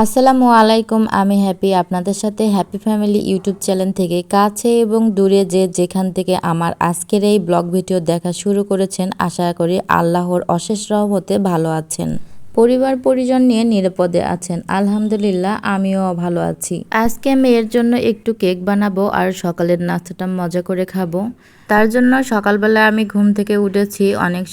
আসসালামু আলাইকুম। আমি হ্যাপি, আপনাদের সাথে হ্যাপি ফ্যামিলি ইউটিউব চ্যানেল থেকে কাছে এবং দূরে যে যেখান থেকে আমার আজকের এই ব্লগ ভিডিও দেখা শুরু করেছেন, আশা করি আল্লাহর অশেষ রহমতে ভালো আছেন, পরিবার পরিজন নিয়ে নিরাপদে আছেন। আলহামদুলিল্লাহ, আমিও ভালো আছি। আজকে মেয়ের জন্য একটু কেক বানাবো আর সকালের নাস্তাটা মজা করে খাবো। তার জন্য সকালবেলা আমি ঘুম থেকে উঠেছি অনেক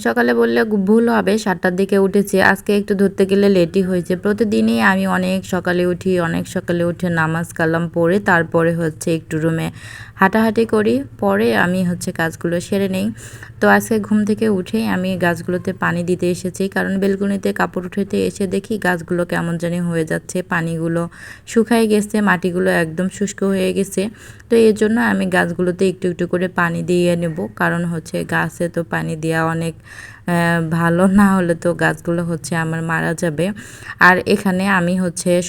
সকালে বললে ভুল হবে, 7টার দিকে উঠেছি। আজকে একটু ধরতে গেলে লেটই হয়েছে। প্রতিদিনই আমি অনেক সকালে উঠে নামাজ কালাম পড়ে তারপরে একটু রুমে হাঁটাহাঁটি করি, পরে আমি কাজগুলো সেরে নেই। তো আজকে ঘুম থেকে উঠেই আমি গাছগুলোতে পানি দিতে এসেছি, কারণ বেলকনিতে কাপড় উঠাতে এসে দেখি গাছগুলো কেমন জানি হয়ে যাচ্ছে, পানিগুলো শুকায় গেছে, মাটিগুলো একদম শুষ্ক হয়ে গেছে। তো এর জন্য আমি গাছগুলোতে একটু একটু করে পানি দিয়ে নেব, কারণ গাছে তো পানি দেওয়া অনেক ভালো, না হলে তো গাছগুলো আমার মারা যাবে। আর এখানে আমি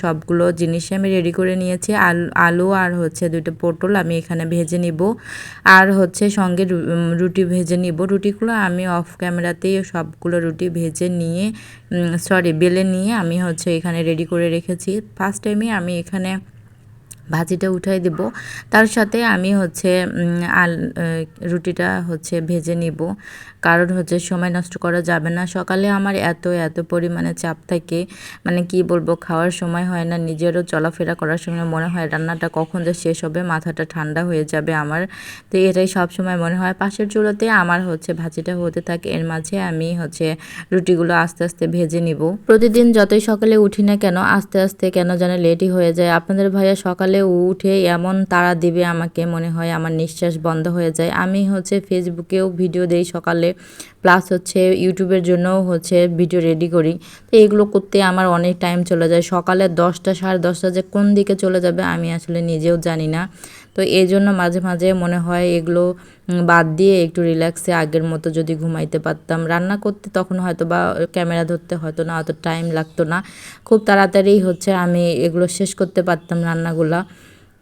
সবগুলো জিনিস আমি রেডি করে নিয়েছি। আলু আর 2টা পটল আমি এখানে ভেজে নিব, আর সঙ্গে রুটি ভেজে নিব। রুটিগুলো আমি অফ ক্যামেরাতেই সবগুলো রুটি ভেজে নিয়ে বেলে নিয়ে আমি এখানে রেডি করে রেখেছি। ফার্স্ট টাইমে আমি এখানে ভাজিটা উঠাই দেব, তার সাথে আমি রুটিটা ভেজে নিব, কারণ সময় নষ্ট করা যাবে না। সকালে আমার এত পরিমাণে চাপ থাকে, মানে কি বলবো, খাওয়ার সময় হয় না, নিজেরও চলাফেরা করার সময় মনে হয় রান্নাটা কখন যে শেষ হবে, মাথাটা ঠান্ডা হয়ে যাবে আমার। তো এটাই সব সময় মনে হয়। পাশের চুলাতে আমার ভাজিটা হতে থাকে, এর মাঝে আমি রুটিগুলো আস্তে আস্তে ভেজে নিব। প্রতিদিন যতই সকালে উঠি না কেন, আস্তে আস্তে কেন যেন লেটই হয়ে যায়। আপনাদের ভাইয়া সকালে উঠে এমন তাড়া দিবে আমাকে, মনে হয় আমার নিঃশ্বাস বন্ধ হয়ে যায়। আমি ফেসবুকেও ভিডিও দেই সকালে, প্লাস ইউটিউবের জন্যও ভিডিও রেডি করি। তো এগুলো করতে আমার অনেক টাইম চলে যায়। সকালে 10টা 10:30 যে কোন দিকে চলে যাবে আমি আসলে নিজেও জানি না। তো এই জন্য মাঝে মাঝে মনে হয় এগুলো বাদ দিয়ে একটু রিল্যাক্সে আগের মতো যদি ঘুমাইতে পারতাম। রান্না করতে তখন হয়তো বা ক্যামেরা ধরতে হয়তো না অত টাইম লাগতো না, খুব তাড়াতাড়ি আমি এগুলো শেষ করতে পারতাম রান্নাগুলা।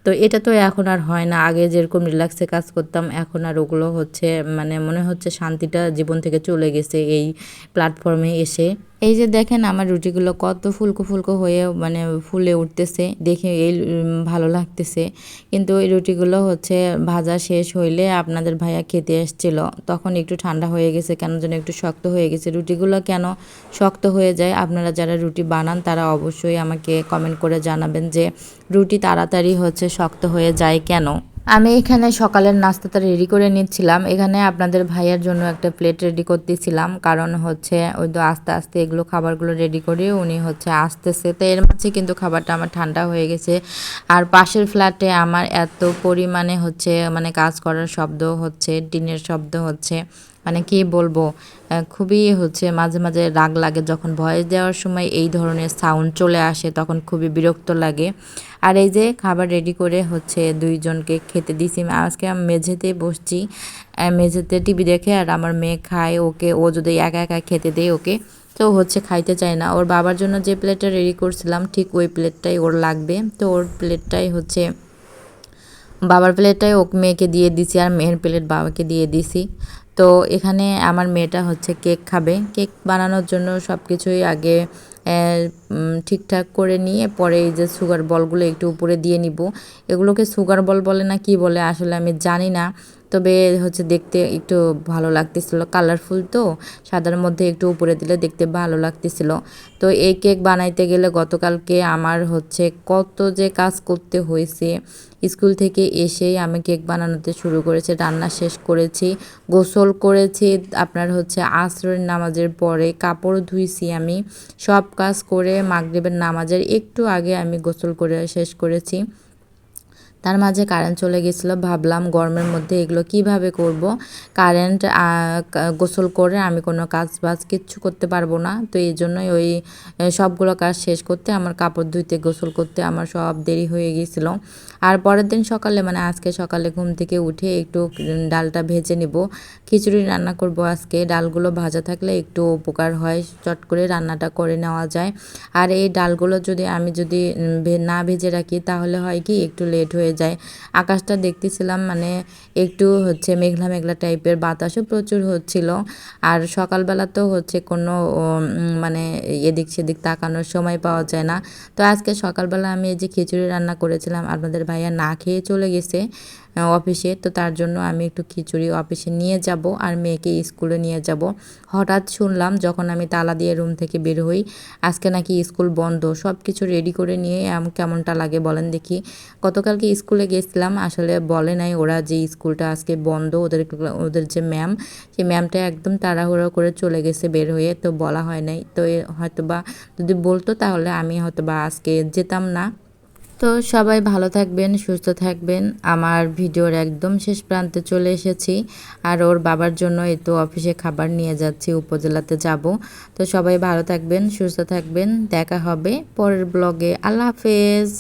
তো এটা তো এখন আর হয় না। আগে যেরকম রিল্যাক্সে কাজ করতাম, এখন আর ওগুলো মানে মনে হচ্ছে শান্তিটা জীবন থেকে চলে গেছে এই প্ল্যাটফর্মে এসে। এই যে দেখেন আমার রুটিগুলো কত ফুলকো ফুলকো হয়ে মানে ফুলে উঠতেছে, দেখে এই ভালো লাগতেছে। কিন্তু এই রুটিগুলো ভাজা শেষ হইলে আপনাদের ভাইয়া খেতে এসেছিল, তখন একটু ঠান্ডা হয়ে গেছে, কেন যেন একটু শক্ত হয়ে গেছে। রুটিগুলো কেন শক্ত হয়ে যায়, আপনারা যারা রুটি বানান তারা অবশ্যই আমাকে কমেন্ট করে জানাবেন যে রুটি তাড়াতাড়ি শক্ত হয়ে যায় কেন। আমি এখানে সকালের নাস্তাটা রেডি করে নিচ্ছিলাম। এখানে আপনাদের ভাইয়ার জন্য একটা প্লেট রেডি করতেছিলাম, কারণ ওই তো আস্তে আস্তে এগুলো খাবারগুলো রেডি করে উনি আসতেছে। তো এর মাঝে কিন্তু খাবারটা আমার ঠান্ডা হয়ে গেছে। আর পাশের ফ্ল্যাটে আমার এত পরিমাণে মানে কাজ করার শব্দ টিনের শব্দ মানে কি বলবো, খুবই মাঝে মাঝে রাগ লাগে যখন ভয়েস দেওয়ার সময় এই ধরনের সাউন্ড চলে আসে, তখন খুবই বিরক্ত লাগে। আর এই যে খাবার রেডি করে দুইজনকে খেতে দিছি। আজকে আমি মেঝেতে বসছি, মেঝেতে টিভি দেখে, আর আমার মেয়ে খায়। ও যদি একা একা খেতে দেয় ওকে, তো খাইতে চায় না। ওর বাবার জন্য যে প্লেটটা রেডি করছিলাম ঠিক ওই প্লেটটাই ওর লাগবে, তো ওর প্লেটটাই বাবার প্লেটটাই মেয়েকে দিয়ে দিছি, আর মেয়ের প্লেট বাবাকে দিয়ে দিছি। তো এখানে আমার মেয়েটা কেক খাবে। কেক বানানোর জন্য সব কিছুই আগে ঠিকঠাক করে নিয়ে পরে এই যে সুগার বলগুলো একটু উপরে দিয়ে নিব। এগুলোকে সুগার বল বলে না কি বলে আসলে আমি জানি না, তবে দেখতে একটু ভালো লাগতেছিল, কালারফুল তো, সাদার মধ্যে একটু উপরে দিলে দেখতে ভালো লাগতেছিল। তো এই কেক বানাইতে গেলে গতকালকে আমার কত যে কাজ করতে হয়েছে। স্কুল থেকে এসেই আমি কেক বানানোতে শুরু করেছি, রান্না শেষ করেছি, গোসল করেছি, আপনার আসরের নামাজের পরে কাপড় ধুইছি। আমি সব কাজ করে মাগরিবের নামাজের একটু আগে আমি গোসল করে শেষ করেছি। তার মাঝে কারেন্ট চলে গেছিলো, ভাবলাম গরমের মধ্যে এগুলো কিভাবে করব। কারেন্ট গোসল করে আমি কোনো কাজ বাজ কিচ্ছু করতে পারবো না। তো এই জন্যই ওই সবগুলো কাজ শেষ করতে, আমার কাপড় ধুইতে গোসল করতে আমার সব দেরি হয়ে গিয়েছিলো। আর পরের দিন সকালে মানে আজকে সকালে ঘুম থেকে উঠে একটু ডালটা ভেজে নিব, খিচুড়ি রান্না করব আজকে। ডালগুলো ভাজা থাকলে একটু উপকার হয়, চট করে রান্নাটা করে নেওয়া যায়। আর এই ডালগুলো যদি আমি না ভেজে রাখি তাহলে হয় কি একটু লেট হয়ে হয়ে যায়। আকাশটা দেখতেছিলাম মানে একটু হচ্ছে মেঘলা মেঘলা টাইপের, বাতাসও প্রচুর হচ্ছিল। আর সকালবেলা তো হচ্ছে কোনো মানে এদিক সেদিক তাকানোর সময় পাওয়া যায় না। তো আজকে সকালবেলা আমি এই যে খিচুড়ি রান্না করেছিলাম, আপনাদের ভাইয়া না খেয়ে চলে গেছে অফিসে। তো তার জন্য আমি একটু খিচুড়ি অফিসে নিয়ে যাব আর মেয়েকে স্কুলে নিয়ে যাব। হঠাৎ শুনলাম যখন আমি তালা দিয়ে রুম থেকে বের হই, আজকে নাকি স্কুল বন্ধ। সব কিছু রেডি করে নিয়ে কেমনটা লাগে বলেন দেখি। গতকালকে স্কুলে গেছিলাম, আসলে বলে নাই ওরা যে স্কুলটা আজকে বন্ধ। ওদের যে ম্যাম, সেই ম্যামটা একদম তাড়াহুড়ো করে চলে গেছে বের হয়ে, তো বলা হয় নাই। তো হয়তোবা যদি বলতো তাহলে আমি হয়তোবা আজকে যেতাম না। তো সবাই ভালো থাকবেন, সুস্থ থাকবেন। আমার ভিডিওর একদম শেষ প্রান্তে চলে এসেছি। আর ওর বাবার জন্য এই তো অফিসে খাবার নিয়ে যাচ্ছি, উপজেলাতে যাব। তো সবাই ভালো থাকবেন, সুস্থ থাকবেন। দেখা হবে পরের ব্লগে। আল্লাহ হাফেজ।